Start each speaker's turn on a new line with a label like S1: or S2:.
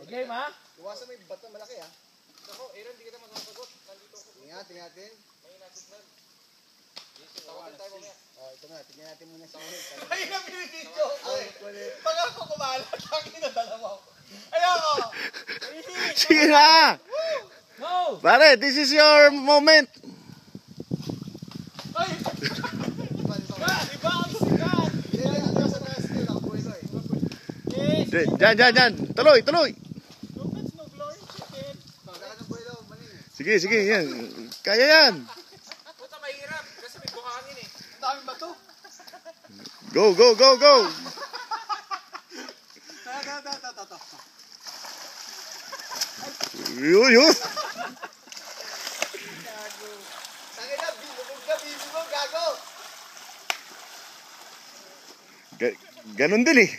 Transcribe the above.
S1: Game ha?
S2: Iwasan mo yung bato malaki ha.
S3: Ako, Aaron, di kita masasagot. Nandito ako.
S2: Tingnan natin.
S3: May nasignal. Tawagan tayo mamaya.
S2: Ito na, tingnan natin muna si Ulit.
S1: Ay, napinitidyo ko eh. Pag ako kumalat, akin na dalawa ko. Ayoko!
S4: Sige na!
S1: No!
S4: Pare, this is your moment.
S1: Ay! Iba ang sikat! Yes!
S4: Dyan. Tuloy.
S1: No guts, no glory, chicken.
S4: Sige, yan. Kaya yan.
S3: Puta, mahirap. Kasi may buhangin eh.
S1: Ang daming bato.
S4: Go. Yun.
S2: Tangin na, bilubog ka, bilubog, gago!
S4: Ganon din eh.